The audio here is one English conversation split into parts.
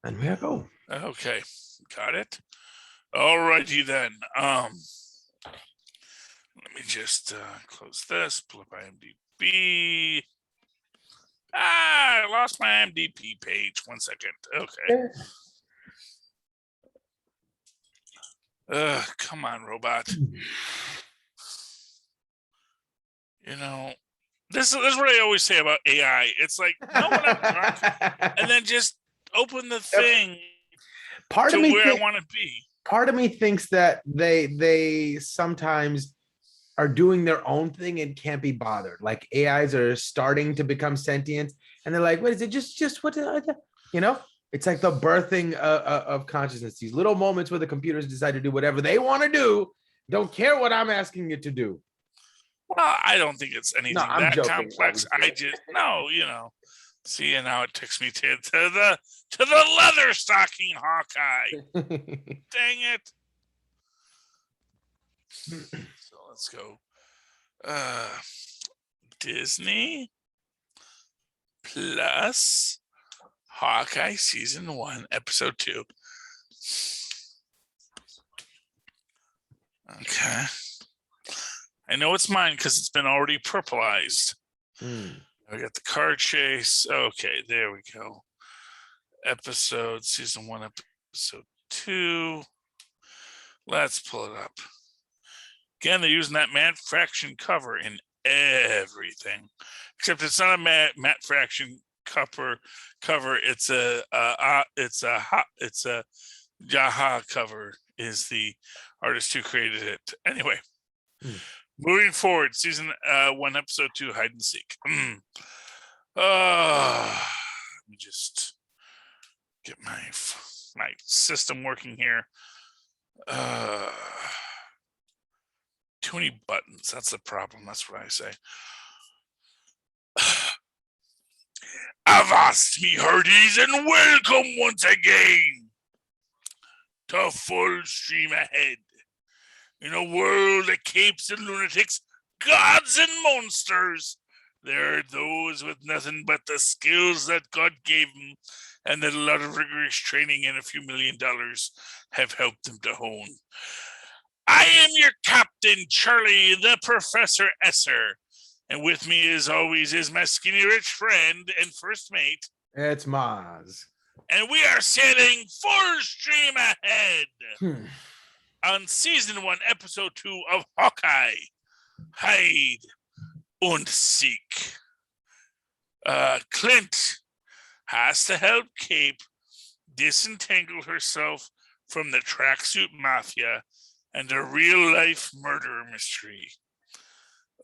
And we go. Okay, got it. All righty then. Let me just close this. Pull up IMDb. I lost my IMDb page. 1 second. Okay. Come on, robot. You know, this is what I always say about AI. It's like, no one I'm drunk, and then just open the thing Part to of me where I want to be. Part of me thinks that they sometimes are doing their own thing and can't be bothered. Like AIs are starting to become sentient, and they're like, "What is it? Just what? You know?" It's like the birthing of consciousness. These little moments where the computers decide to do whatever they want to do. Don't care what I'm asking it to do. Well, I don't think it's anything I'm that joking, complex. obviously. I just See, and now it takes me to the leather stocking Hawkeye. Dang it! So let's go. Disney Plus Hawkeye Season 1, Episode 2. Okay. I know it's mine because it's been already purpleized. I got the car chase. Okay, there we go. Season 1, Episode 2. Let's pull it up. Again, they're using that Matt Fraction cover in everything, except it's not a Matt Fraction cover. It's a Jaha cover. Is the artist who created it. Anyway, moving forward, Season 1, Episode 2, Hide and Seek. Let me just get my system working here. Too many buttons. That's the problem. That's what I say. Avast me hearties and welcome once again to Full Stream Ahead. In a world of capes and lunatics, gods and monsters, there are those with nothing but the skills that God gave them and that a lot of rigorous training and a few $1 million have helped them to hone. I am your captain, Charlie, the Professor Esser. And with me, as always, is my skinny rich friend and first mate. It's Mozz. And we are sailing full stream ahead on Season 1, Episode 2 of Hawkeye, Hide and Seek. Clint has to help Cape disentangle herself from the tracksuit mafia and a real-life murder mystery.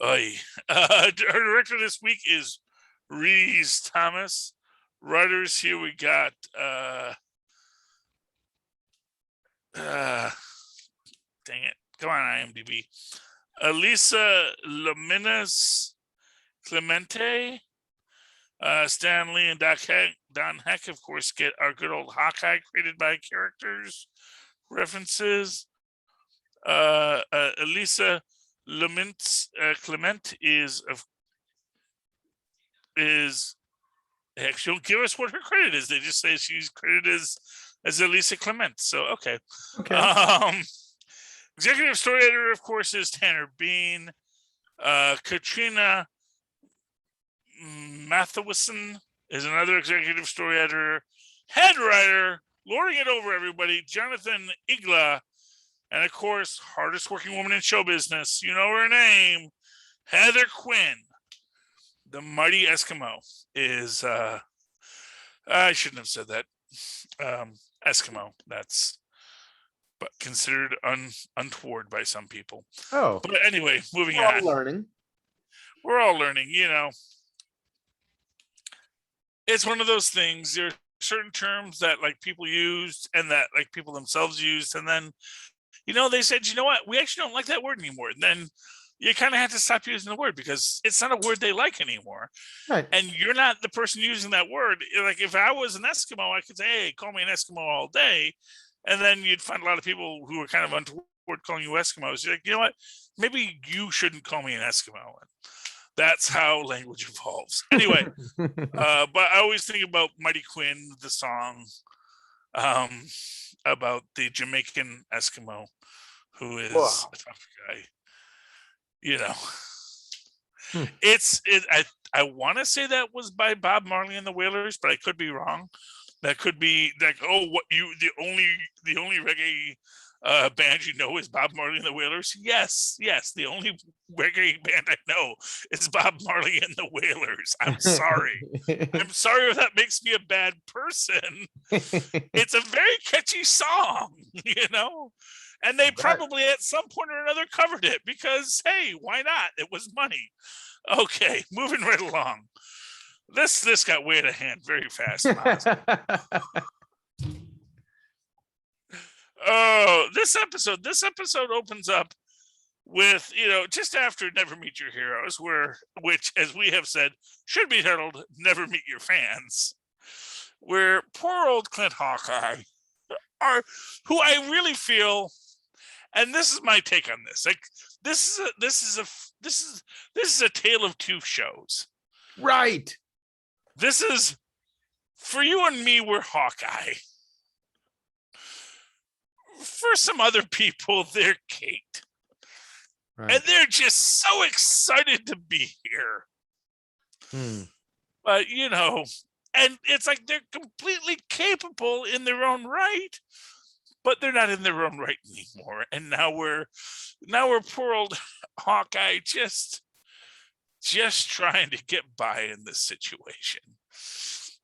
Our director this week is Reese Thomas. Writers here we got dang it. Come on, IMDb. Elisa Laminas Clemente, Stan Lee and Don Heck, of course, get our good old Hawkeye created by characters references. Elisa Clement is heck, she don't give us what her credit is. They just say she's credited as Elisa Clement. So okay. Executive story editor, of course, is Tanner Bean. Katrina Mathewson is another executive story editor. Head writer, lording it over everybody, Jonathan Igla. And of course, hardest working woman in show business. You know her name, Heather Quinn. The mighty Eskimo is, I shouldn't have said that. Eskimo, that's but considered untoward by some people. Oh. But anyway, moving on. We're all learning, you know. It's one of those things. There are certain terms that like people used and that like people themselves used. And then, they said, you know what? We actually don't like that word anymore. And then you kind of have to stop using the word because it's not a word they like anymore. Right. And you're not the person using that word. Like if I was an Eskimo, I could say, hey, call me an Eskimo all day. And then you'd find a lot of people who are kind of untoward calling you Eskimos. You're like, you know what? Maybe you shouldn't call me an Eskimo. And that's how language evolves. Anyway, but I always think about Mighty Quinn, the song. um, about the Jamaican Eskimo who is Wow. a tough guy. You know, Hmm. I want to say that was by Bob Marley and the Wailers, but I could be wrong. That could be like, oh, what you the only reggae band you know is Bob Marley and the Wailers. Yes, the only reggae band I know is Bob Marley and the Wailers. I'm sorry. I'm sorry if that makes me a bad person. It's a very catchy song, you know? And they probably at some point or another covered it because, hey, why not? It was money. Okay, moving right along. This got way out of hand very fast, Mozz. Oh, this episode opens up with, just after Never Meet Your Heroes, which, as we have said, should be titled Never Meet Your Fans, where poor old Clint Hawkeye, who I really feel, and this is my take on this, like this is a tale of two shows. Right. This is, for you and me, we're Hawkeye. For some other people, they're Kate. Right. And they're just so excited to be here. But, and it's like they're completely capable in their own right, but they're not in their own right anymore. And now we're poor old Hawkeye just trying to get by in this situation.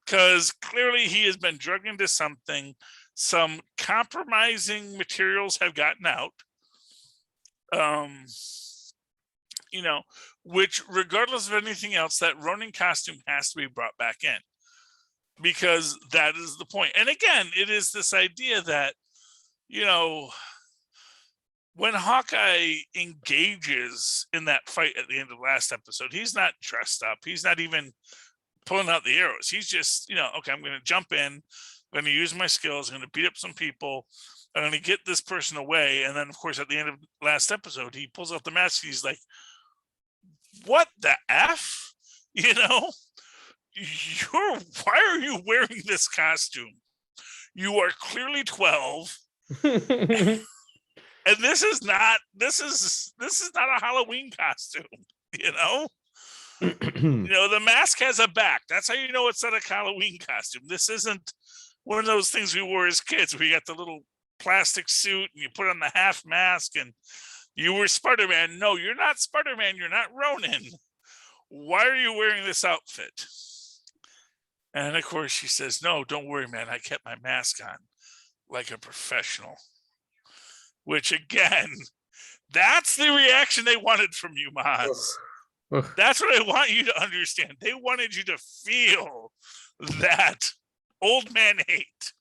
Because clearly he has been drugged into something. Some compromising materials have gotten out. Which, regardless of anything else, that Ronin costume has to be brought back in. Because that is the point. And again, it is this idea that, when Hawkeye engages in that fight at the end of last episode, he's not dressed up. He's not even pulling out the arrows. He's just, okay, I'm going to jump in. I'm going to use my skills. I'm going to beat up some people. I'm going to get this person away. And then, of course, at the end of last episode, he pulls out the mask. He's like, what the F? Why are you wearing this costume? You are clearly 12. And this is not a Halloween costume, the mask has a back. That's how you know it's not a Halloween costume. This isn't one of those things we wore as kids where you got the little plastic suit and you put on the half mask and you were Spider-Man. No, you're not Spider-Man. You're not Ronin. Why are you wearing this outfit? And of course she says, no, don't worry, man. I kept my mask on like a professional. Which, again, that's the reaction they wanted from you, Mozz. That's what I want you to understand. They wanted you to feel that old man hate.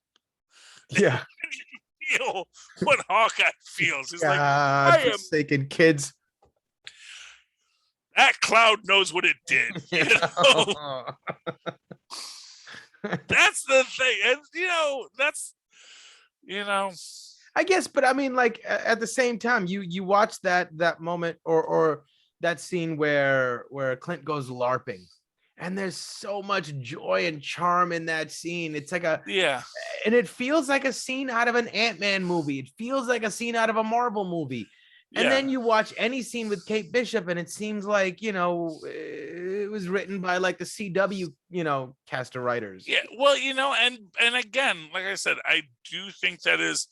Yeah. Feel what Hawkeye feels. It's like, forsaken kids. That cloud knows what it did. That's the thing. And, that's, I guess, but I mean, like at the same time, you watch that moment or that scene where Clint goes LARPing, and there's so much joy and charm in that scene. It's like and it feels like a scene out of an Ant-Man movie. It feels like a scene out of a Marvel movie. And then you watch any scene with Kate Bishop, and it seems like it was written by like the CW cast of writers. Yeah, well, and again, like I said, I do think that is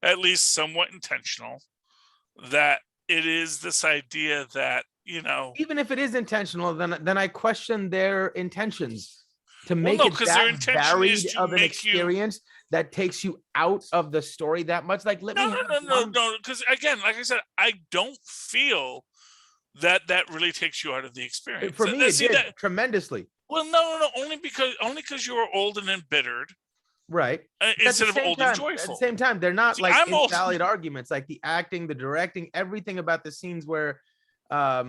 at least somewhat intentional, that it is this idea that, even if it is intentional, then I question their intentions to make it that varied of an experience that takes you out of the story that much. Like, no, because again, like I said, I don't feel that really takes you out of the experience. For me, it did tremendously. Well, no, only because you are old and embittered. Right. Instead of old and joyful. At the same time, they're not invalid arguments. Like the acting, the directing, everything about the scenes where they're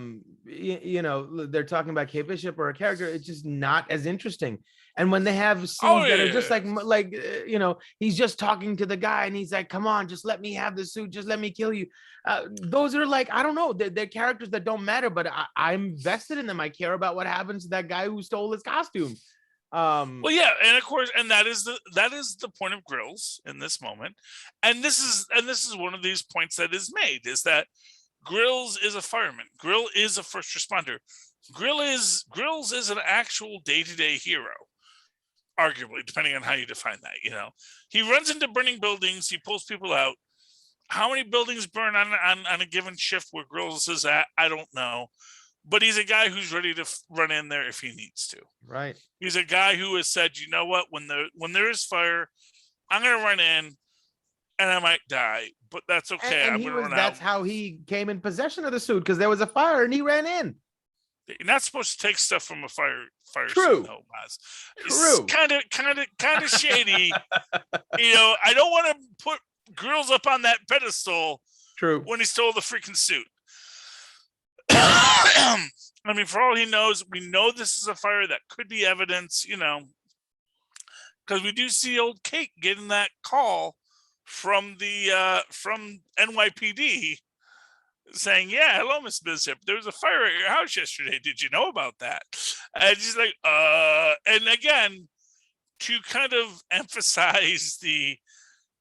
talking about Kate Bishop or a character, it's just not as interesting. And when they have scenes that are just like he's just talking to the guy and he's like, come on, just let me have the suit, just let me kill you. Those are like, I don't know, they're characters that don't matter, but I'm vested in them. I care about what happens to that guy who stole his costume. Well, yeah, and of course, and that is the point of Grills in this moment, and this is one of these points that is made, is that Grills is a fireman, Grill is a first responder, Grills is an actual day-to-day hero, arguably, depending on how you define that. He runs into burning buildings, he pulls people out. How many buildings burn on a given shift where Grills is at? I don't know. But he's a guy who's ready to run in there if he needs to. Right. He's a guy who has said, you know what, when there is fire, I'm going to run in and I might die, but that's okay. I'm going to run that's out. how he came in possession of the suit, because there was a fire and he ran in. You're not supposed to take stuff from a fire True. suit, though, Mozz. True. It's kind of shady. I don't want to put Grills up on that pedestal. True. When he stole the freaking suit. I mean, for all he knows, we know this is a fire that could be evidence, because we do see old Kate getting that call from the from NYPD saying, "Yeah, hello, Miss Bishop. There was a fire at your house yesterday. Did you know about that?" And she's like, and again, to kind of emphasize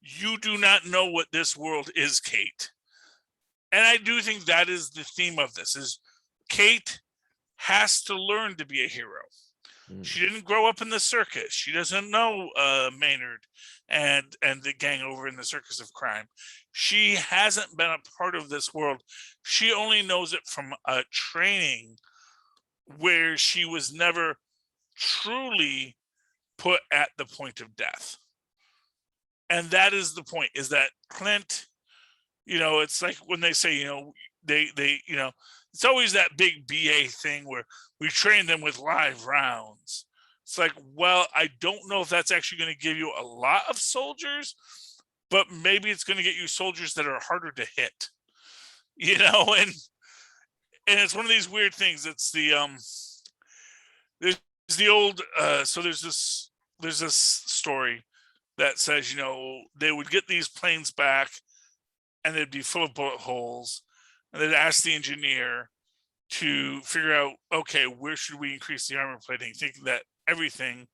you do not know what this world is, Kate. And I do think that is the theme of this, is Kate has to learn to be a hero. She didn't grow up in the circus. She doesn't know Maynard and the gang over in the circus of crime. She hasn't been a part of this world. She only knows it from a training where she was never truly put at the point of death. And that is the point, is that Clint, it's like when they say, they it's always that big BA thing where we train them with live rounds. It's like, well, I don't know if that's actually going to give you a lot of soldiers, but maybe it's going to get you soldiers that are harder to hit, and it's one of these weird things. It's there's the old, so there's this story that says, they would get these planes back and they'd be full of bullet holes, and they'd ask the engineer to figure out, okay, where should we increase the armor plating, thinking that everything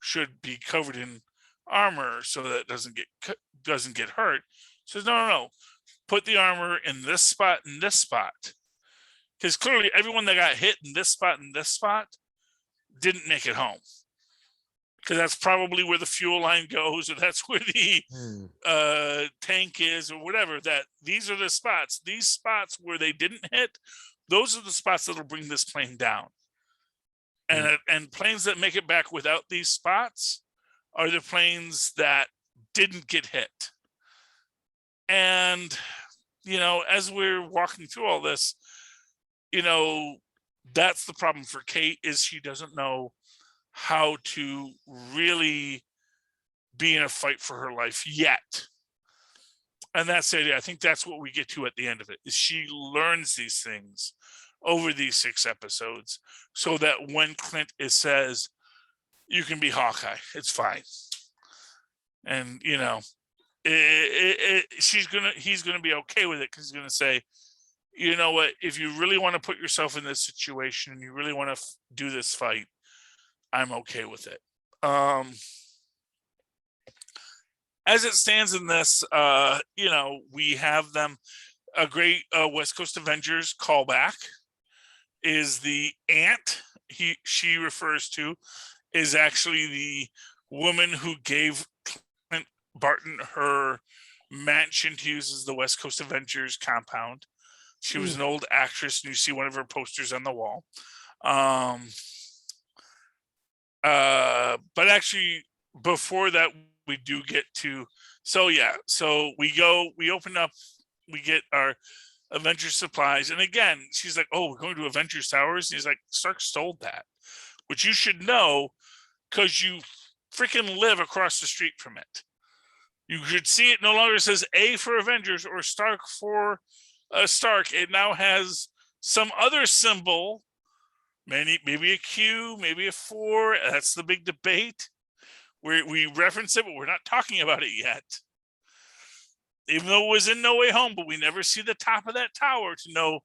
should be covered in armor so that it doesn't get hurt. Says, no, put the armor in this spot and this spot, because clearly everyone that got hit in this spot and this spot didn't make it home, because that's probably where the fuel line goes, or that's where the tank is, or whatever. That these are the spots. These spots where they didn't hit, those are the spots that'll bring this plane down. And planes that make it back without these spots are the planes that didn't get hit. And as we're walking through all this, that's the problem for Kate, is she doesn't know how to really be in a fight for her life yet. And that's it. I think that's what we get to at the end of it, is she learns these things over these 6 episodes, so that when Clint says, you can be Hawkeye, it's fine. And, he's going to be okay with it, because he's going to say, you know what, if you really want to put yourself in this situation and you really want to do this fight, I'm okay with it. As it stands in this, we have them, a great West Coast Avengers callback is the aunt she refers to is actually the woman who gave Clint Barton her mansion to use as the West Coast Avengers compound. She was an old actress, and you see one of her posters on the wall. But actually, before that, we do get to, so we open up, we get our Avengers supplies, and again, she's like, oh, we're going to Avengers Towers, and he's like, Stark stole that, which you should know, because you freaking live across the street from it. You should see it no longer says A for Avengers or Stark for Stark. It now has some other symbol, maybe a Q, maybe a 4. That's the big debate. We reference it, but we're not talking about it yet. Even though it was in No Way Home, but we never see the top of that tower to know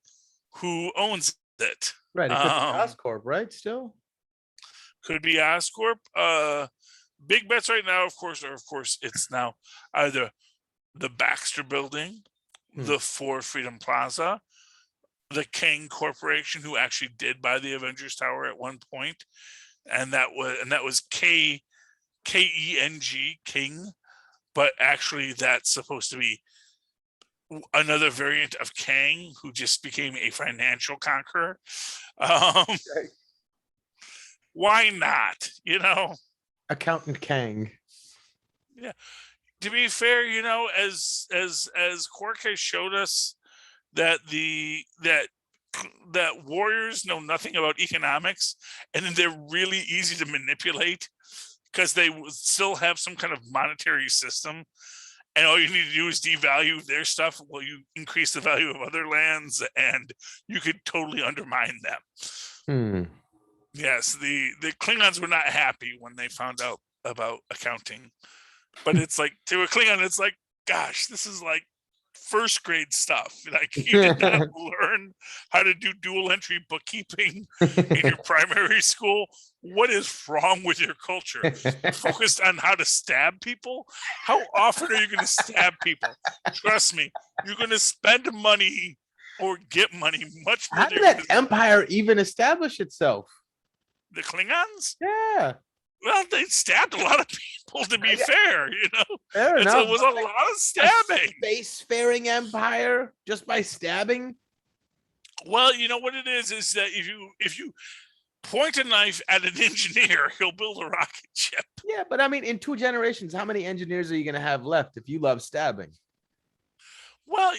who owns it. Right, it could be Oscorp, right? Still, Could be Oscorp. Big bets right now, of course, it's now either the Baxter Building, the Ford Freedom Plaza, the King Corporation, who actually did buy the Avengers Tower at one point, and that was KENG King, but actually that's supposed to be another variant of Kang, who just became a financial conqueror. Um, why not? Accountant Kang. Yeah. To be fair, as Quark has showed us that that warriors know nothing about economics, and then they're really easy to manipulate because they still have some kind of monetary system, and all you need to do is devalue their stuff while you increase the value of other lands, and you could totally undermine them. Yes, the Klingons were not happy when they found out about accounting, but it's like, to a Klingon, it's like, gosh, this is like first grade stuff. Like, you did not learn how to do dual entry bookkeeping in your primary school. What is wrong with your culture? Focused on how to stab people? How often are you going to stab people? Trust me, you're going to spend money or get money much more. How did that empire even establish itself? The Klingons? Yeah. Well, they stabbed a lot of people, to be fair, Fair enough. So it was a lot of stabbing. A spacefaring empire just by stabbing? Well, you know what it is that if you point a knife at an engineer, he'll build a rocket ship. Yeah, but I mean, in 2 generations, how many engineers are you going to have left if you love stabbing? Well,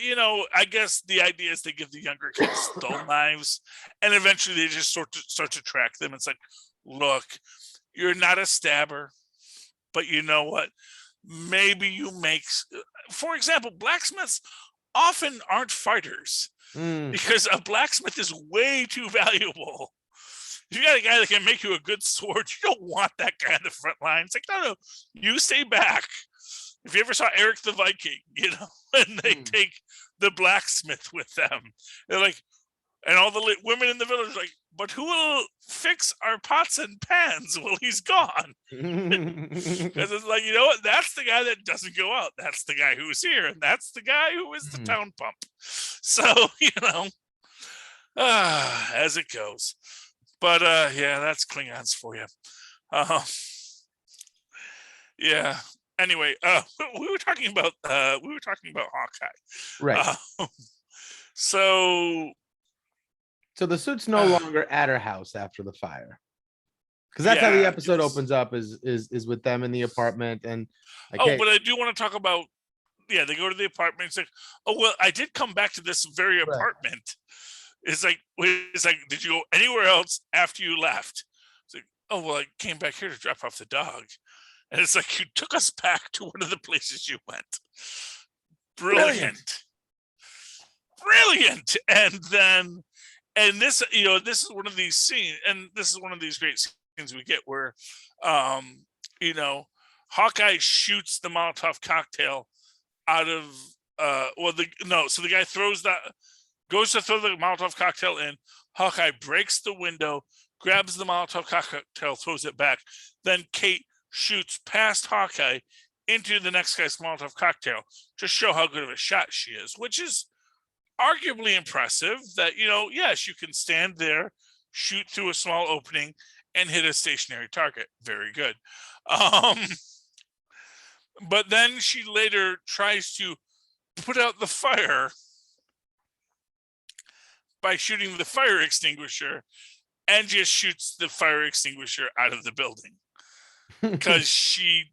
I guess the idea is they give the younger kids dull knives, and eventually they just start to track them. It's like, look, you're not a stabber, but you know what? Maybe you make, for example, blacksmiths often aren't fighters because a blacksmith is way too valuable. If you got a guy that can make you a good sword, you don't want that guy on the front line. It's like, no, you stay back. If you ever saw Eric the Viking, and they take the blacksmith with them, they're like, and all the women in the village are like, but who will fix our pots and pans while he's gone? Because it's like, you know what? That's the guy that doesn't go out. That's the guy who's here, and that's the guy who is the town pump. So, as it goes. But yeah, that's Klingons for you. Yeah. Anyway, we were talking about Hawkeye, right? So the suit's no longer at her house after the fire, because that's how the episode opens up. Is with them in the apartment, and but I do want to talk about. Yeah, they go to the apartment. It's like, oh well, I did come back to this very apartment. It's like, did you go anywhere else after you left? It's like, oh well, I came back here to drop off the dog. And it's like, you took us back to one of the places you went. Brilliant. And then, this is one of these scenes, and this is one of these great scenes we get where, Hawkeye shoots the Molotov cocktail out of, so the guy goes to throw the Molotov cocktail in. Hawkeye breaks the window, grabs the Molotov cocktail, throws it back. Then Kate shoots past Hawkeye into the next guy's Molotov cocktail to show how good of a shot she is, which is arguably impressive. That, yes, you can stand there, shoot through a small opening, and hit a stationary target. Very good. But then she later tries to put out the fire by shooting the fire extinguisher, and just shoots the fire extinguisher out of the building. Because she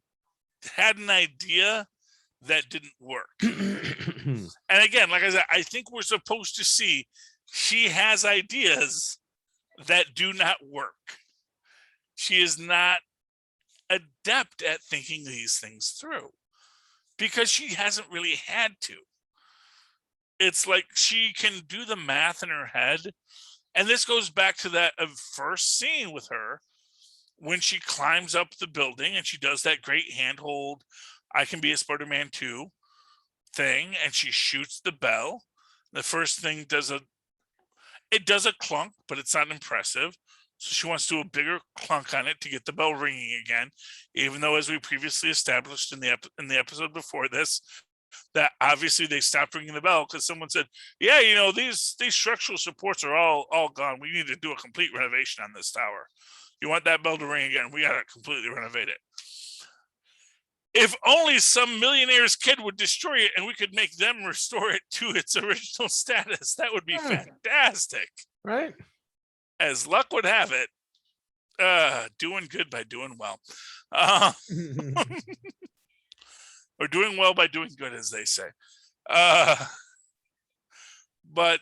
had an idea that didn't work. And again, like I said, I think we're supposed to see she has ideas that do not work. She is not adept at thinking these things through because she hasn't really had to. It's like she can do the math in her head. And this goes back to that first scene with her, when she climbs up the building and she does that great handhold, I can be a Spider-Man 2 thing, and she shoots the bell. The first thing does a clunk, but it's not impressive. So she wants to do a bigger clunk on it to get the bell ringing again, even though, as we previously established in the episode before this, that obviously they stopped ringing the bell because someone said, "Yeah, these structural supports are all gone. We need to do a complete renovation on this tower. You want that bell to ring again? We got to completely renovate it." If only some millionaire's kid would destroy it and we could make them restore it to its original status, that would be fantastic. Right? As luck would have it, doing good by doing well. Or doing well by doing good, as they say. But,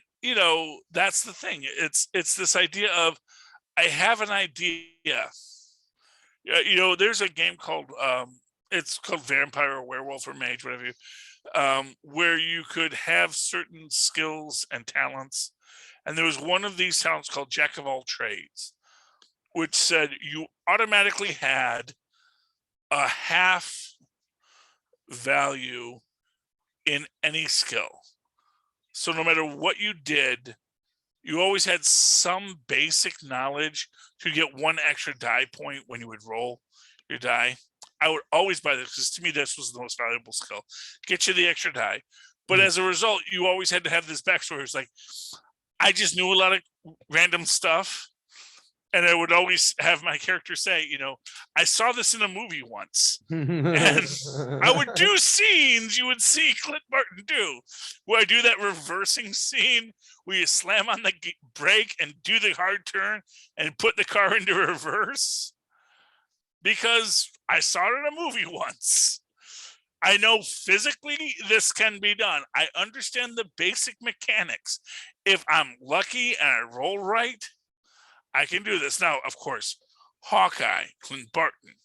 that's the thing. It's this idea of, I have an idea. There's a game called, it's called Vampire or Werewolf or Mage, whatever where you could have certain skills and talents. And there was one of these talents called Jack of all trades, which said you automatically had a half value in any skill. So no matter what you did, you always had some basic knowledge to get one extra die point when you would roll your die. I would always buy this because to me this was the most valuable skill. Get you the extra die. But as a result, you always had to have this backstory. It's like, I just knew a lot of random stuff. And I would always have my character say, I saw this in a movie once. And I would do scenes you would see Clint Barton do, where I do that reversing scene where you slam on the brake and do the hard turn and put the car into reverse. Because I saw it in a movie once. I know physically this can be done. I understand the basic mechanics. If I'm lucky and I roll right, I can do this. Now, of course, Hawkeye, Clint Barton,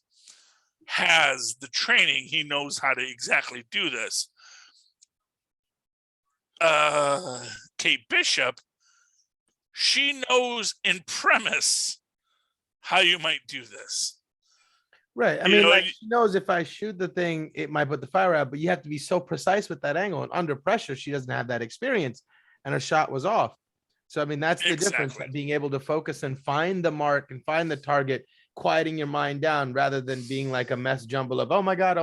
has the training. He knows how to exactly do this. Kate Bishop, she knows in premise how you might do this. Right. I mean, she knows if I shoot the thing, it might put the fire out, but you have to be so precise with that angle. And under pressure, she doesn't have that experience, and her shot was off. So, I mean, that's the difference, being able to focus and find the mark and find the target, quieting your mind down rather than being like a mess jumble of, oh my God.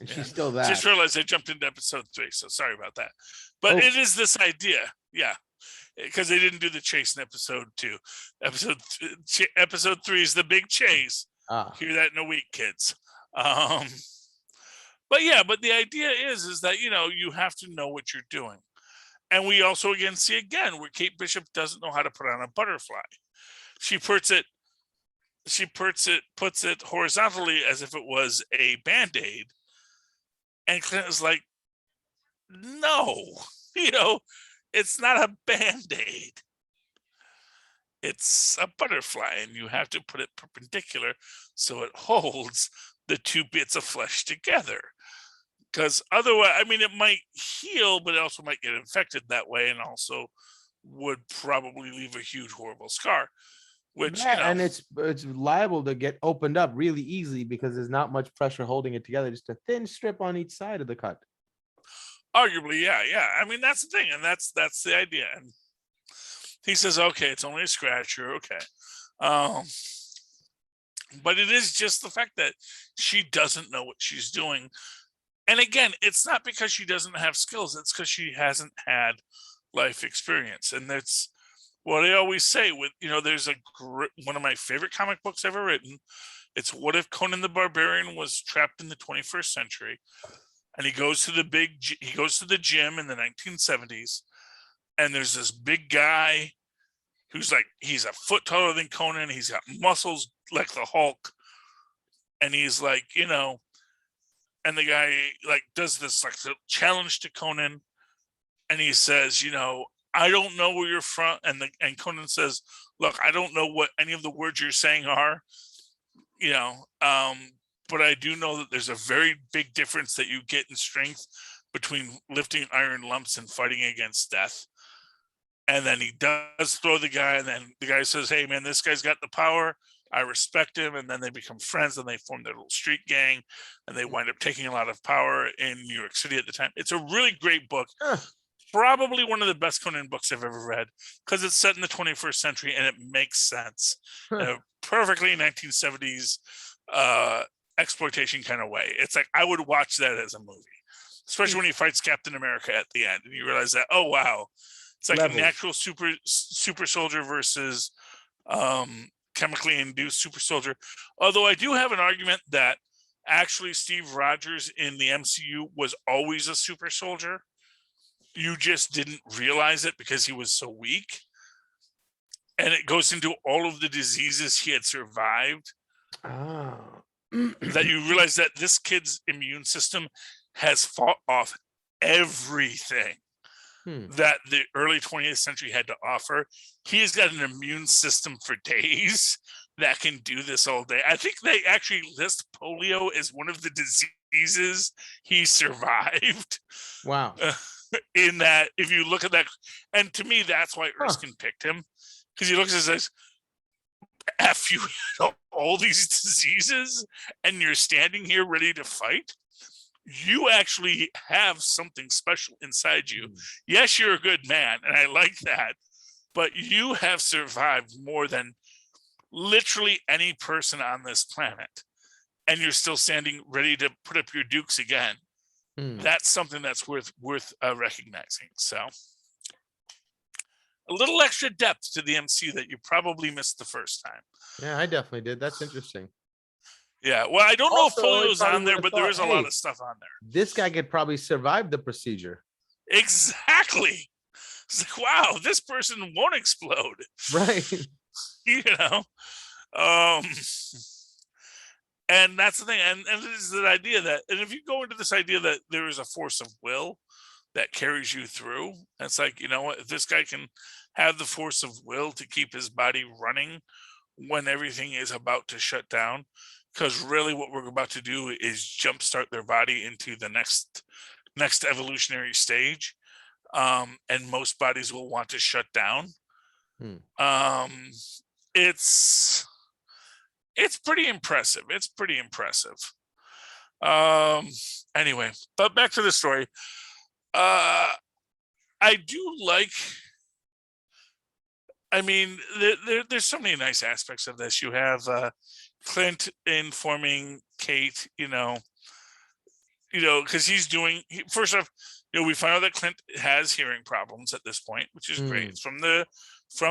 And she's still that. Just realized I jumped into episode 3, so sorry about that. But it is this idea. Yeah. Because they didn't do the chase in episode 2. Episode 3 is the big chase. Hear that in a week, kids. But the idea is that, you have to know what you're doing. And we also see where Kate Bishop doesn't know how to put on a butterfly. She puts it horizontally as if it was a Band-Aid. And Clint is like, no, it's not a Band-Aid. It's a butterfly, and you have to put it perpendicular so it holds the two bits of flesh together. Because otherwise, I mean, it might heal, but it also might get infected that way, and also would probably leave a huge, horrible scar. Which, and it's liable to get opened up really easily because there's not much pressure holding it together, just a thin strip on each side of the cut. Arguably, yeah. I mean, that's the thing, and that's the idea. And he says, okay, it's only a scratch. You're okay. But it is just the fact that she doesn't know what she's doing. And again, it's not because she doesn't have skills. It's because she hasn't had life experience. And that's what I always say with, there's one of my favorite comic books ever written. It's What If Conan the Barbarian Was Trapped in the 21st Century? And he goes to the gym in the 1970s. And there's this big guy who's he's a foot taller than Conan. He's got muscles like the Hulk. And he's and the guy does this challenge to Conan. And he says, I don't know where you're from. And Conan says, look, I don't know what any of the words you're saying are, but I do know that there's a very big difference that you get in strength between lifting iron lumps and fighting against death. And then he does throw the guy, and then the guy says, hey, man, this guy's got the power. I respect him. And then they become friends, and they form their little street gang, and they wind up taking a lot of power in New York City at the time. It's a really great book. probably one of the best Conan books I've ever read because it's set in the 21st century and it makes sense in a perfectly 1970s exploitation kind of way. It's like I would watch that as a movie, especially when he fights Captain America at the end and you realize that, oh wow, it's like Levels. a natural super soldier versus chemically induced super soldier. Although I do have an argument that actually Steve Rogers in the MCU was always a super soldier. You just didn't realize it because he was so weak. And it goes into all of the diseases he had survived. That you realize that this kid's immune system has fought off everything that the early 20th century had to offer. He has got an immune system for days that can do this all day. I think they actually list polio as one of the diseases he survived. Wow. In that, if you look at that, and to me, that's why Erskine picked him, because he looks at this, F you all these diseases, and you're standing here ready to fight. You actually have something special inside you. Yes, you're a good man, and I like that, but you have survived more than literally any person on this planet, and you're still standing ready to put up your dukes again. That's something that's worth recognizing. So a little extra depth to the MCU that you probably missed the first time. Yeah, I definitely did. That's interesting. Yeah, well, I don't know if Also, polio's I probably on there, would've but there thought, is a lot of stuff on there. This guy could probably survive the procedure. Exactly. It's like, wow, this person won't explode. Right. You know? And that's the thing. And this is the idea that, and if you go into this idea that there is a force of will that carries you through, it's like, you know what, if this guy can have the force of will to keep his body running when everything is about to shut down, because really what we're about to do is jumpstart their body into the next evolutionary stage. And most bodies will want to shut down. It's pretty impressive. It's pretty impressive. Anyway, but back to the story. I do like, I mean, there's so many nice aspects of this. You have Clint informing Kate, you know, because he's doing, first off, we find out that Clint has hearing problems at this point, which is great. It's from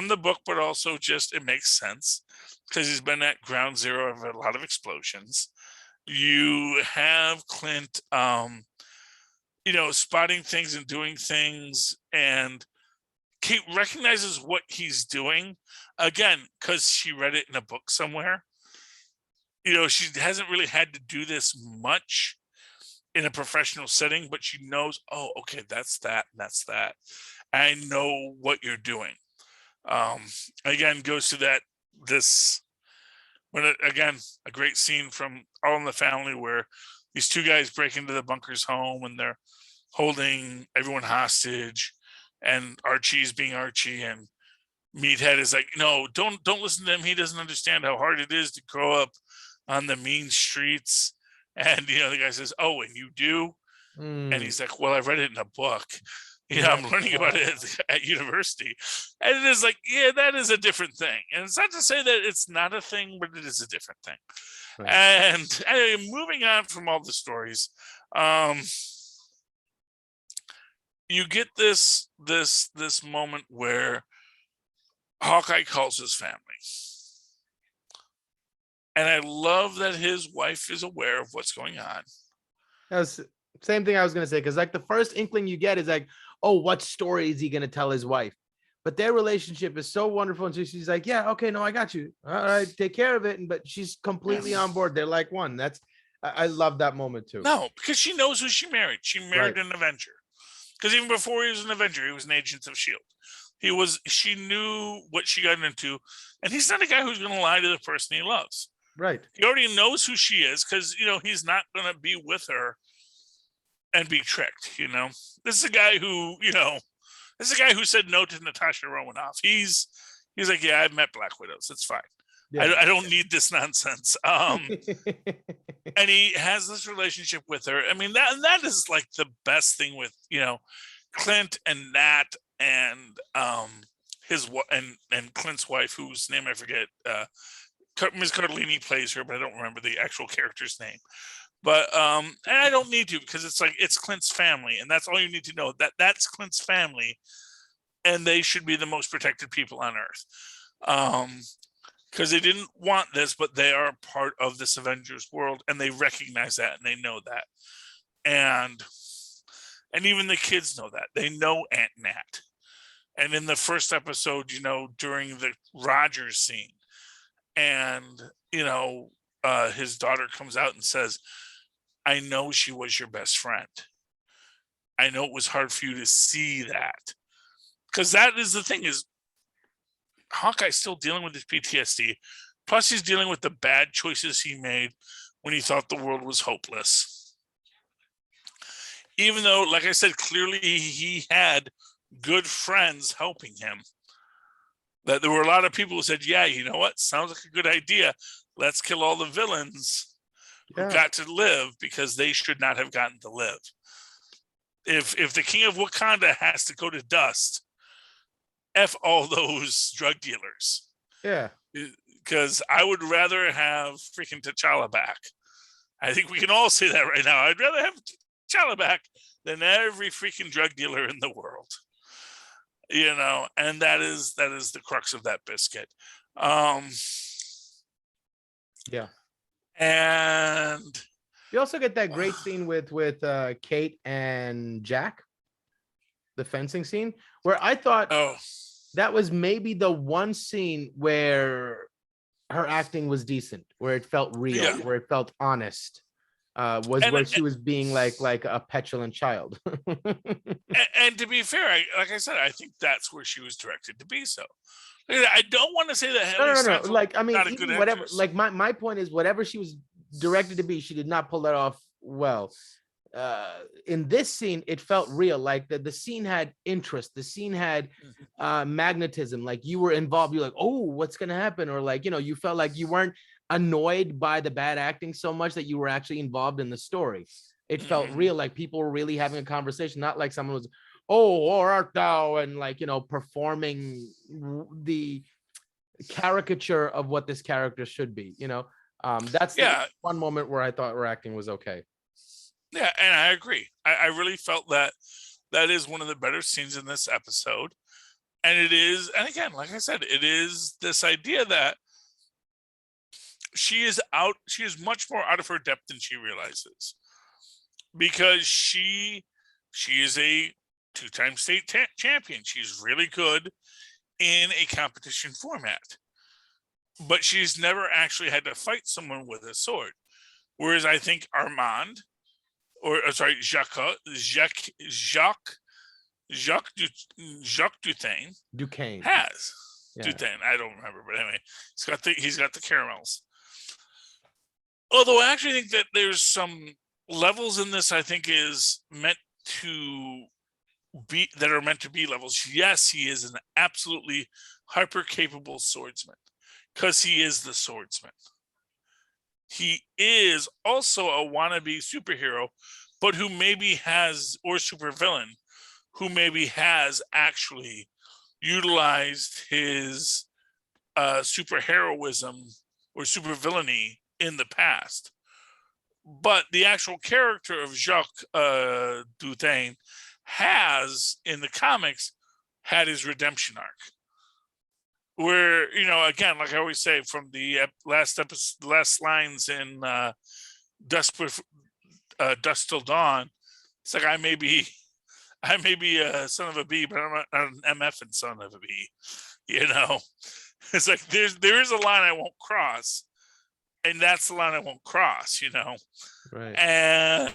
the book, but also just it makes sense because he's been at ground zero of a lot of explosions. You have Clint, spotting things and doing things, and Kate recognizes what he's doing again because she read it in a book somewhere. She hasn't really had to do this much in a professional setting, but she knows, oh, okay, that's that, and that's that. I know what you're doing. Again, goes to a great scene from All in the Family where these two guys break into the bunker's home and they're holding everyone hostage, and Archie's being Archie, and Meathead is like, no, don't listen to him. He doesn't understand how hard it is to grow up on the mean streets. And the guy says, oh, and you do? And he's like, well, I read it in a book. I'm learning about it at university. And it is like, yeah, that is a different thing. And it's not to say that it's not a thing, but it is a different thing. Right. And anyway, moving on from all the stories, you get this moment where Hawkeye calls his family. And I love that his wife is aware of what's going on. That's same thing I was going to say, because like the first inkling you get is like, oh, what story is he going to tell his wife? But their relationship is so wonderful. And so she's like, yeah, okay, no, I got you. All right, take care of it. But she's completely on board. They're like one. I love that moment too. No, because she knows who she married. She married an Avenger. Because even before he was an Avenger, he was an Agent of S.H.I.E.L.D. She knew what she got into. And he's not a guy who's going to lie to the person he loves. Right. He already knows who she is because, he's not going to be with her and be tricked, This is a guy who, said no to Natasha Romanoff. He's like, yeah, I've met Black Widows. It's fine. Yeah. I don't need this nonsense. And he has this relationship with her. I mean, that is like the best thing with, Clint and Nat and and Clint's wife, whose name I forget, Miss Cardellini plays her, but I don't remember the actual character's name. But and I don't need to, because it's Clint's family, and that's all you need to know. That's Clint's family, and they should be the most protected people on Earth. Because they didn't want this, but they are part of this Avengers world, and they recognize that, and they know that. And even the kids know that. They know Aunt Nat. And in the first episode, during the Rogers scene, and, his daughter comes out and says, I know she was your best friend. I know it was hard for you to see that. Because that is the thing, is Hawkeye's still dealing with his PTSD. Plus, he's dealing with the bad choices he made when he thought the world was hopeless. Even though, like I said, clearly he had good friends helping him. That there were a lot of people who said, yeah, you know what? Sounds like a good idea. Let's kill all the villains who got to live, because they should not have gotten to live. If the king of Wakanda has to go to dust, F all those drug dealers. Yeah. Because I would rather have freaking T'Challa back. I think we can all say that right now. I'd rather have T'Challa back than every freaking drug dealer in the world. And that is the crux of that biscuit. Yeah. And you also get that great scene with Kate and Jack, the fencing scene, where I thought that was maybe the one scene where her acting was decent, where it felt real, where it felt honest. Where she was being like a petulant child. and to be fair, like I said, I think that's where she was directed to be. So I don't want to say that. No. Like, I mean, even whatever. Actress. Like my point is, whatever she was directed to be, she did not pull that off well. In this scene, it felt real. Like the scene had interest. The scene had magnetism. Like you were involved. You're like, oh, what's gonna happen? Or like, you felt like you weren't annoyed by the bad acting so much that you were actually involved in the story. It felt real, like people were really having a conversation, not like someone was, or art thou, and like, performing the caricature of what this character should be. That's the one moment where I thought her acting was okay. Yeah, and I agree. I really felt that is one of the better scenes in this episode. And it is, and again, like I said, it is this idea that she is much more out of her depth than she realizes, because she is a 2-time state champion. She's really good in a competition format, but she's never actually had to fight someone with a sword. Whereas I think Armand, Jacques Duquesne has. Yeah. Duquesne, I don't remember, but anyway, he's got the caramels. Although I actually think that there's some levels in this I think is meant to be levels. Yes, he is an absolutely hyper capable swordsman, because he is the swordsman. He is also a wannabe superhero, but who maybe has, or supervillain, who maybe has actually utilized his superheroism or supervillainy in the past. But the actual character of Jacques Duquesne has, in the comics, had his redemption arc. Where, again, like I always say, from the last lines in Dusk Till Dawn, it's like I may be a son of a bee, but I'm not an MF son of a bee. It's like there is a line I won't cross, and that's the line I won't cross. Right. And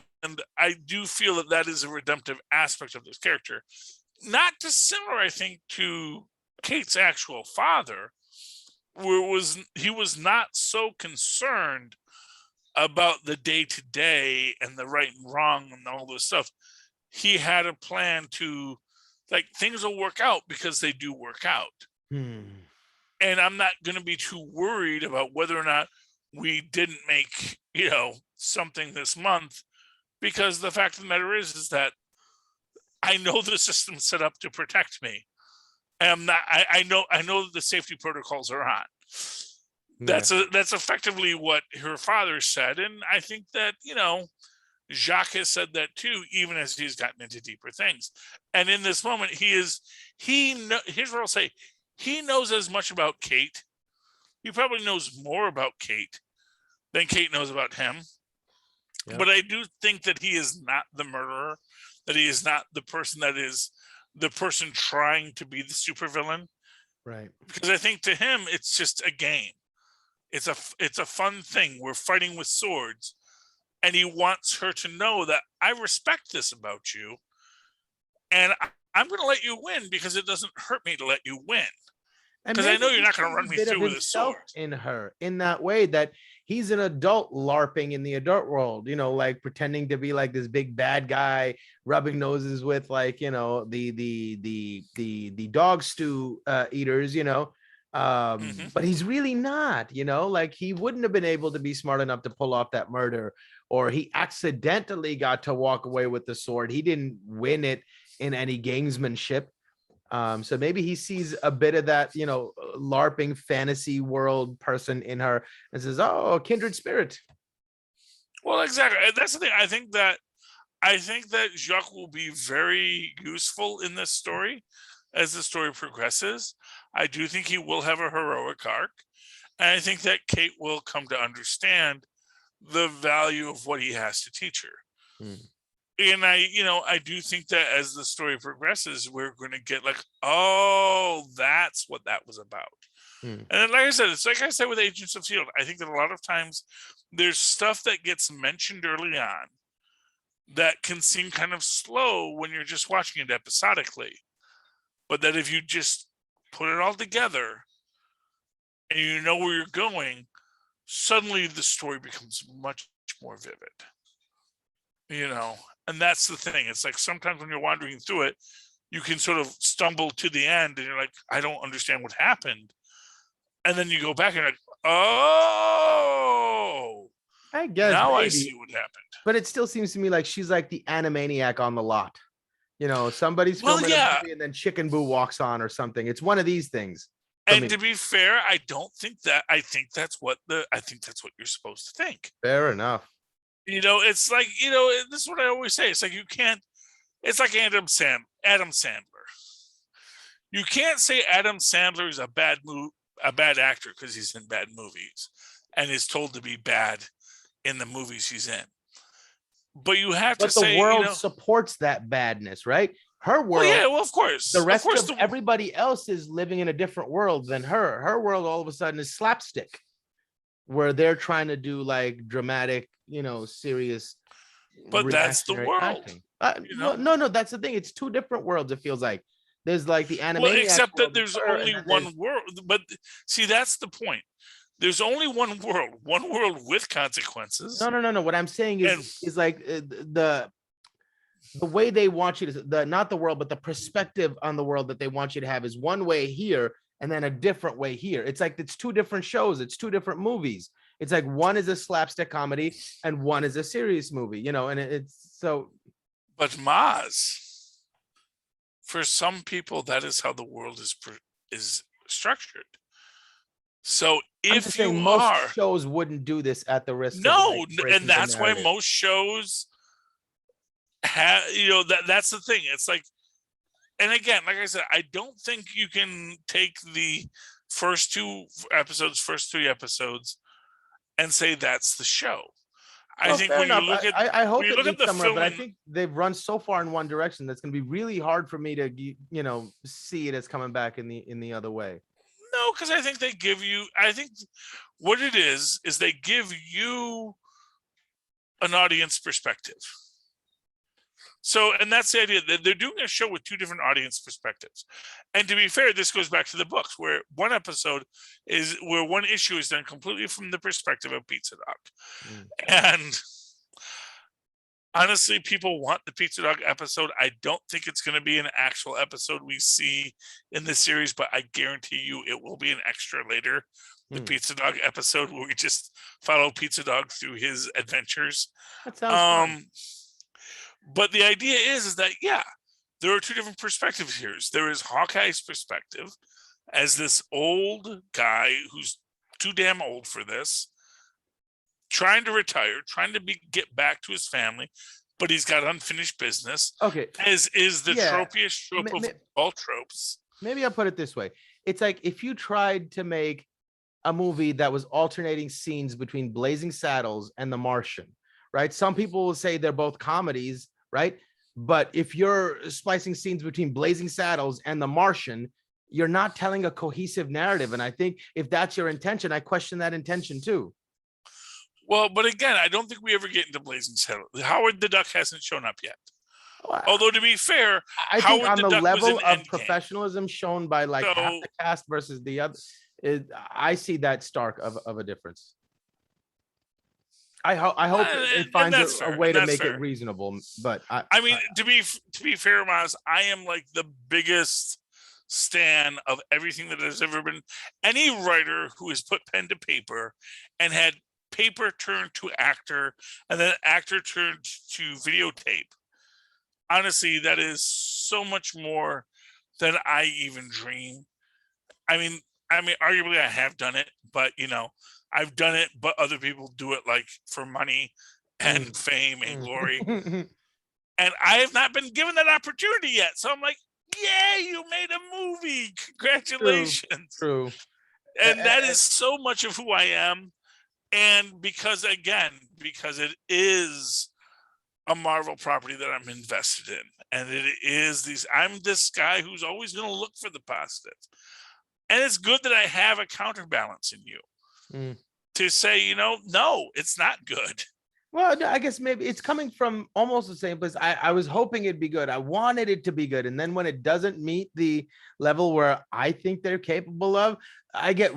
I do feel that is a redemptive aspect of this character, not dissimilar, I think, to Kate's actual father, where he was not so concerned about the day-to-day and the right and wrong and all this stuff. He had a plan to, like, things will work out because they do work out. And I'm not going to be too worried about whether or not we didn't make, something this month, because the fact of the matter is that I know the system's set up to protect me. I know the safety protocols are on. That's effectively what her father said, and I think that Jacques has said that too, even as he's gotten into deeper things. And in this moment, here's what I'll say: he knows as much about Kate. He probably knows more about Kate than Kate knows about him. Yep. But I do think that he is not the murderer. That he is not the person that is the person trying to be the supervillain. Right. Because I think to him, it's just a game. It's a fun thing. We're fighting with swords. And he wants her to know that I respect this about you. And I'm going to let you win because it doesn't hurt me to let you win. Because I know you're not going to run me through with a sword. In her, in that way that he's an adult LARPing in the adult world, like pretending to be like this big bad guy, rubbing noses with like, the dog stew eaters, but he's really not, like he wouldn't have been able to be smart enough to pull off that murder, or he accidentally got to walk away with the sword. He didn't win it in any gamesmanship. So maybe he sees a bit of that, LARPing fantasy world person in her and says, "Oh, kindred spirit." Well, exactly. That's the thing. I think that Jacques will be very useful in this story as the story progresses. I do think he will have a heroic arc, and I think that Kate will come to understand the value of what he has to teach her. And I do think that as the story progresses, we're going to get like, oh, that's what that was about. And then, like I said, it's like I said with Agents of S.H.I.E.L.D., I think that a lot of times there's stuff that gets mentioned early on that can seem kind of slow when you're just watching it episodically. But that if you just put it all together and you know where you're going, suddenly the story becomes much more vivid. And that's the thing. It's like sometimes when you're wandering through it, you can sort of stumble to the end and you're like, I don't understand what happened. And then you go back and you're like, oh, I guess now maybe. I see what happened. But it still seems to me like she's like the Animaniac on the lot. Somebody's filming a movie and then Chicken Boo walks on or something. It's one of these things. And to be fair, I don't think that. I think that's what you're supposed to think. Fair enough. It's like, this is what I always say. It's like it's like Adam Sandler. You can't say Adam Sandler is a bad actor because he's in bad movies and is told to be bad in the movies he's in. But you have to say, the world supports that badness, right? Her world. Well, yeah, well, of course. The rest of everybody else is living in a different world than her. Her world all of a sudden is slapstick, where they're trying to do like dramatic, serious. But that's the world. No, that's the thing. It's two different worlds. It feels like there's like the Animaniac. Well, except that there's only one world. But see, that's the point. There's only one world with consequences. No. What I'm saying is like the way they want you to, not the world, but the perspective on the world that they want you to have is one way here and then a different way here. It's like it's two different shows. It's two different movies. It's like one is a slapstick comedy and one is a serious movie, and it's so. But Mozz, for some people, that is how the world is structured. So if most shows wouldn't do this at the risk. And that's why most shows have, that's the thing. It's like, and again, like I said, I don't think you can take the first 3 episodes and say that's the show. I think when you look at, I hope it leads somewhere, but I film, think they've run so far in one direction that's going to be really hard for me to, see it as coming back in the other way. No, because I think they give you. I think what it is they give you an audience perspective. So, and that's the idea that they're doing a show with 2 different audience perspectives. And to be fair, this goes back to the books, where one issue is done completely from the perspective of Pizza Dog. And honestly, people want the Pizza Dog episode. I don't think it's going to be an actual episode we see in the series, but I guarantee you it will be an extra later. The Pizza Dog episode where we just follow Pizza Dog through his adventures. That sounds fun. But the idea is that, there are two different perspectives here. There is Hawkeye's perspective as this old guy who's too damn old for this, trying to retire, trying to get back to his family, but he's got unfinished business. Okay. As is the tropiest trope of all tropes. Maybe I'll put it this way. It's like if you tried to make a movie that was alternating scenes between Blazing Saddles and The Martian, right? Some people will say they're both comedies, right? But if you're splicing scenes between Blazing Saddles and The Martian, you're not telling a cohesive narrative. And I think if that's your intention, I question that intention too. Well, but again, I don't think we ever get into Blazing Saddles. Howard the Duck hasn't shown up yet. Although, to be fair, I think on the level of professionalism shown by like half the cast versus the other, I see that stark of a difference. I hope it finds a way to make it reasonable. But I mean, to be fair, Mozz, I am like the biggest stan of everything that has ever been. Any writer who has put pen to paper and had paper turned to actor and then actor turned to videotape. Honestly, that is so much more than I even dream. I mean, arguably I have done it, but I've done it, but other people do it like for money and fame and glory. And I have not been given that opportunity yet. So I'm like, yay, you made a movie. Congratulations. True. And that is so much of who I am. And because it is a Marvel property that I'm invested in. And it is I'm this guy who's always going to look for the positive. And it's good that I have a counterbalance in you to say, no, it's not good. Well, I guess maybe it's coming from almost the same place. I was hoping it'd be good. I wanted it to be good. And then when it doesn't meet the level where I think they're capable of, I get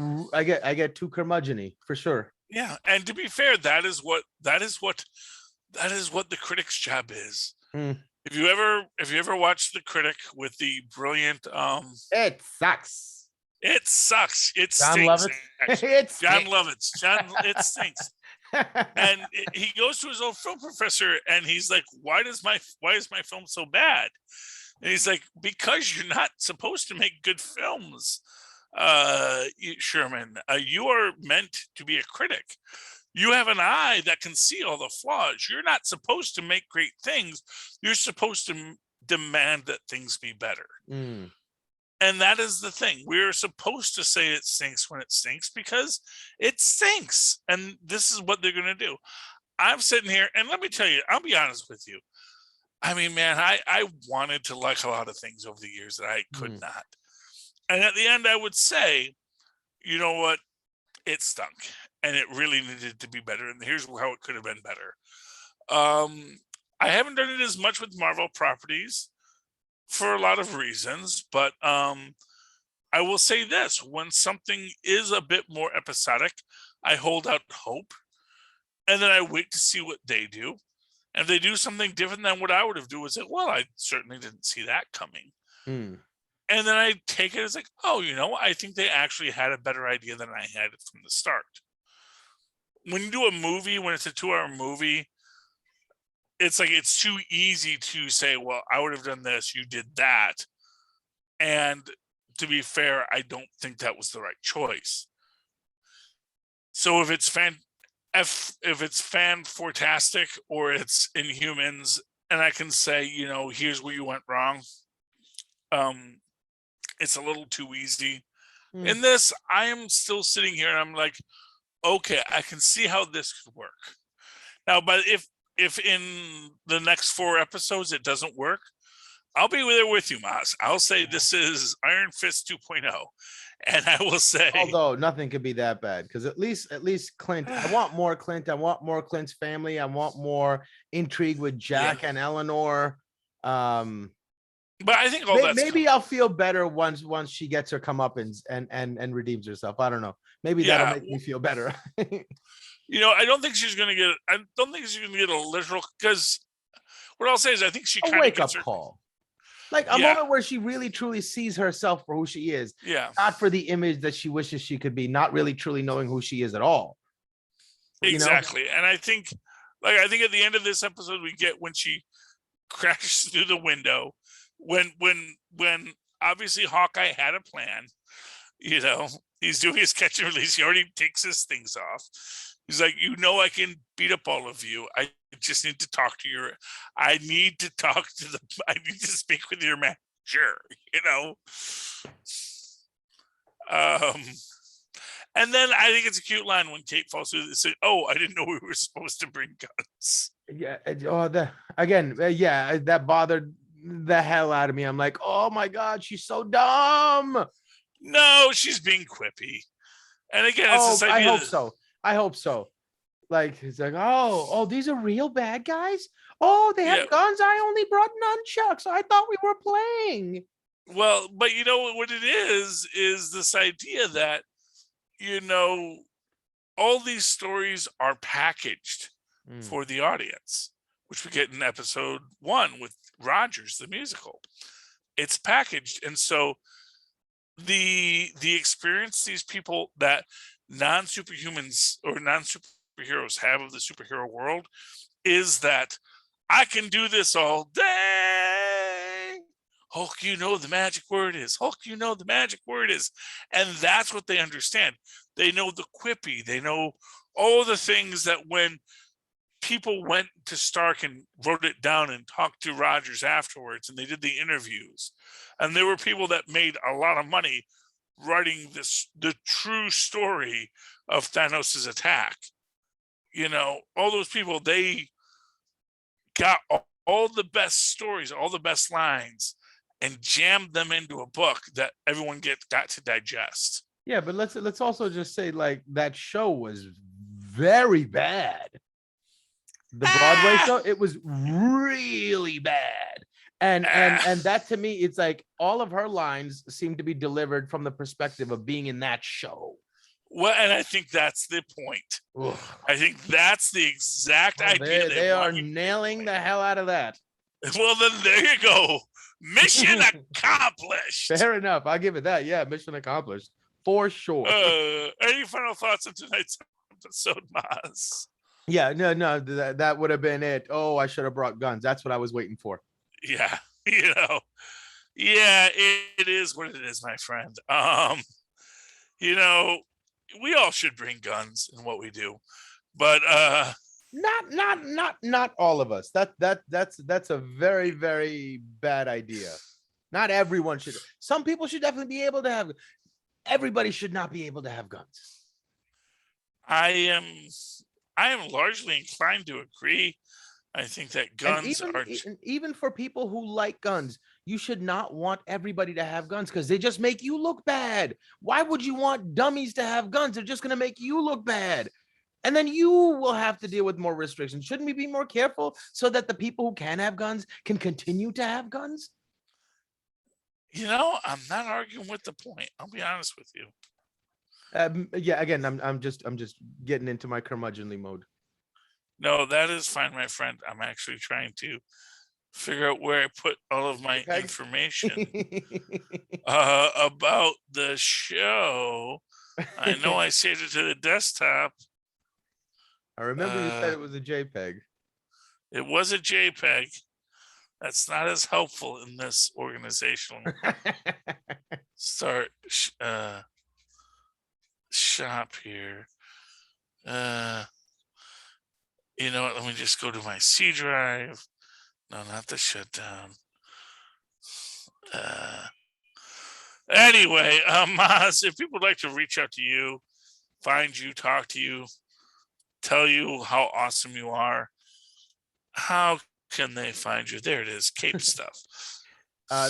too curmudgeon-y for sure. Yeah. And to be fair, that is what the critic's job is. If you ever watched The Critic with the brilliant it sucks. It sucks. It John stinks. Lovitz. John Lovitz. It stinks. And he goes to his old film professor and he's like, why is my film so bad? And he's like, because you're not supposed to make good films, Sherman. You are meant to be a critic. You have an eye that can see all the flaws. You're not supposed to make great things. You're supposed to demand that things be better. And that is the thing. We're supposed to say it stinks when it stinks because it stinks. And this is what they're going to do. I'm sitting here, and let me tell you, I'll be honest with you. I mean, man, I wanted to like a lot of things over the years that I could not. And at the end, I would say, you know what? It stunk. And it really needed to be better. And here's how it could have been better. I haven't done it as much with Marvel properties for a lot of reasons, but I will say this: when something is a bit more episodic, I hold out hope, and then I wait to see what they do. And if they do something different than what I would have done, it's like, well, I certainly didn't see that coming. And then I take it as like, oh, I think they actually had a better idea than I had from the start. When you do a movie, when it's a 2-hour movie, it's like it's too easy to say, well, I would have done this, you did that. And to be fair, I don't think that was the right choice. So if it's fan-fortastic or it's Inhumans, and I can say, here's where you went wrong, it's a little too easy. In this, I am still sitting here and I'm like, okay, I can see how this could work. Now, but if in the next 4 episodes it doesn't work, I'll be there with you, Mozz. I'll say this is Iron Fist 2.0. And I will say, although nothing could be that bad, because at least Clint, I want more Clint. I want more Clint's family. I want more intrigue with Jack and Eleanor. But I think maybe I'll feel better once she gets her comeuppance and redeems herself. I don't know. Maybe that'll make me feel better. I don't think she's gonna get. I don't think she's gonna get a literal. Because what I'll say is, I think she kind of wake up call, like a moment where she really truly sees herself for who she is. Yeah. Not for the image that she wishes she could be. Not really truly knowing who she is at all. Exactly, and I think at the end of this episode, we get when she crashes through the window. when obviously Hawkeye had a plan, you know, he's doing his catch and release. He already takes his things off. He's like, I can beat up all of you. I just need to talk to your. I need to talk to the. I need to speak with your manager. You know. And then I think it's a cute line when Kate falls through. Say, "Oh, I didn't know we were supposed to bring guns." Yeah. That bothered the hell out of me. I'm like, oh my God, she's so dumb. No, she's being quippy. And again, it's this idea. I hope so. Like, it's like, oh, these are real bad guys. Oh, they have guns. I only brought nunchucks. I thought we were playing. Well, but you know what it is this idea that, all these stories are packaged for the audience, which we get in episode 1 with Rogers, the musical. It's packaged. And so the experience these people that non-superhumans or non-superheroes have of the superhero world is that I can do this all day. Hulk, the magic word is. Hulk, the magic word is. And that's what they understand. They know the quippy. They know all the things that when people went to Stark and wrote it down and talked to Rogers afterwards, and they did the interviews. And there were people that made a lot of money writing the true story of Thanos' attack. All those people, they got all the best stories, all the best lines, and jammed them into a book that everyone got to digest. Yeah, but let's also just say, like, that show was very bad. The Broadway show, it was really bad. And that, to me, it's like all of her lines seem to be delivered from the perspective of being in that show. Well, and I think that's the point. Ugh. I think that's the exact idea. They are nailing the hell out of that. Well, then there you go. Mission accomplished. Fair enough. I'll give it that. Yeah, mission accomplished. For sure. Any final thoughts on tonight's episode, Mozz? Yeah, no, that would have been it. Oh, I should have brought guns. That's what I was waiting for. Yeah, it is what it is, my friend. We all should bring guns in what we do, but not all of us. That's a very, very bad idea. Not everyone should. Some people should definitely be able to have. Everybody should not be able to have guns. I am largely inclined to agree. I think that guns are even for people who like guns, you should not want everybody to have guns because they just make you look bad. Why would you want dummies to have guns? They're just going to make you look bad. And then you will have to deal with more restrictions. Shouldn't we be more careful so that the people who can have guns can continue to have guns? I'm not arguing with the point. I'll be honest with you. Again, I'm just getting into my curmudgeonly mode. No, that is fine, my friend. I'm actually trying to figure out where I put all of my information about the show. I know I saved it to the desktop. I remember you said it was a JPEG. It was a JPEG. That's not as helpful in this organizational start shop here. You know what? Let me just go to my C drive. No, not the shutdown. Anyway, Mozz, if people would like to reach out to you, find you, talk to you, tell you how awesome you are, how can they find you? There it is, Cape Stuff.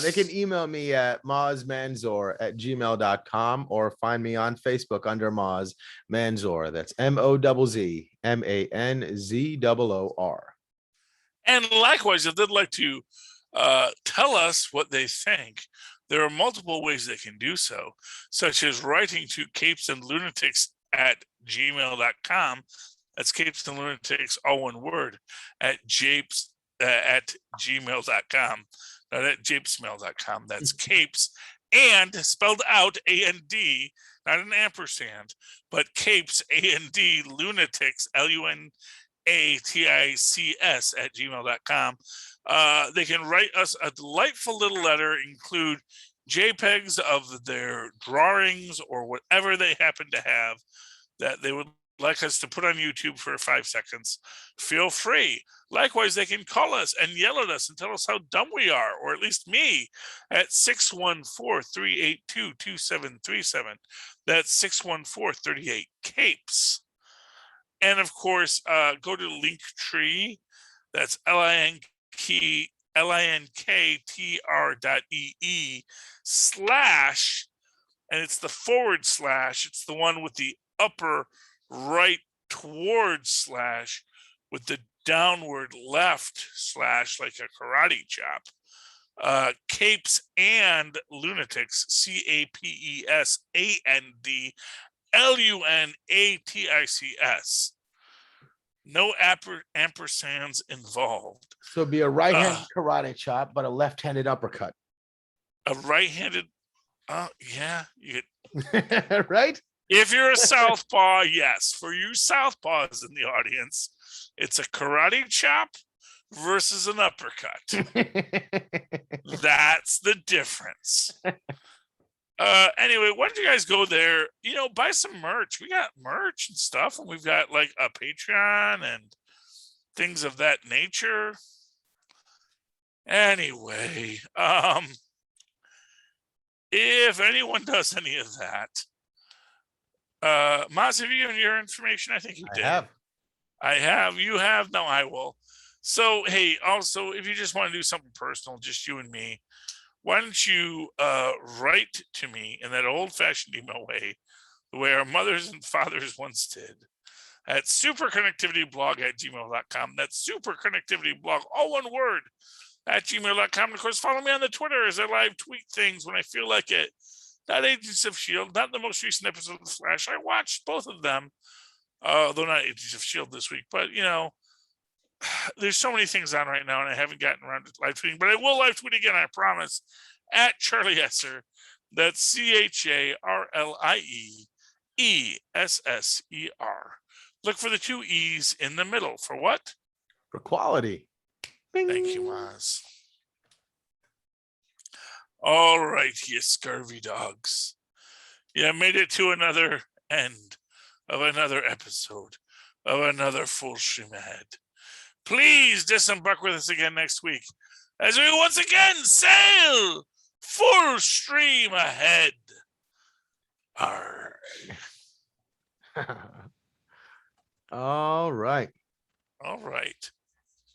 They can email me at mozzmanzoor@gmail.com or find me on Facebook under Mozz Manzoor. That's MOZZMANZOOR. And likewise, if they'd like to tell us what they think, there are multiple ways they can do so, such as writing to capesandlunatics@gmail.com. That's capesandlunatics, all one word, at gmail.com. Not at japesmail.com. That's capes and spelled out AND, not an ampersand, but capes AND lunatics LUNATICS @gmail.com. They can write us a delightful little letter, include JPEGs of their drawings or whatever they happen to have that they would like us to put on YouTube for 5 seconds. Feel free. Likewise, they can call us and yell at us and tell us how dumb we are, or at least me, at 614-382-2737. That's 614-38-CAPES. And of course, go to Linktree. That's linktr.ee/ and it's the /. It's the one with the upper right towards slash with the downward left slash, like a karate chop. Capes and Lunatics, CAPESANDLUNATICS. No ampersands involved. So it'd be a right-handed karate chop, but a left-handed uppercut. A right-handed, yeah, right? If you're a southpaw, yes. For you southpaws in the audience, it's a karate chop versus an uppercut. That's the difference. Anyway, why don't you guys go there? Buy some merch. We got merch and stuff, and we've got like a Patreon and things of that nature. Anyway, if anyone does any of that, Mozz, have you given your information? I think you did. I have. You have? No, I will. So, hey, also, if you just want to do something personal, just you and me, why don't you write to me in that old-fashioned email way, the way our mothers and fathers once did, at superconnectivityblog@gmail.com. That's superconnectivityblog, all one word, @gmail.com. And of course, follow me on the Twitter as I live tweet things when I feel like it. Not Agents of S.H.I.E.L.D., not the most recent episode of The Flash. I watched both of them, though not Agents of S.H.I.E.L.D. this week. But, there's so many things on right now, and I haven't gotten around to live tweeting. But I will live tweet again, I promise, @Charlie Esser. That's CharlieEsser. Look for the 2 E's in the middle. For what? For quality. Bing. Thank you, Mozz. All right, you scurvy dogs. You made it to another end of another episode of another full stream ahead. Please disembark with us again next week as we once again sail full stream ahead. Arr. All right. All right.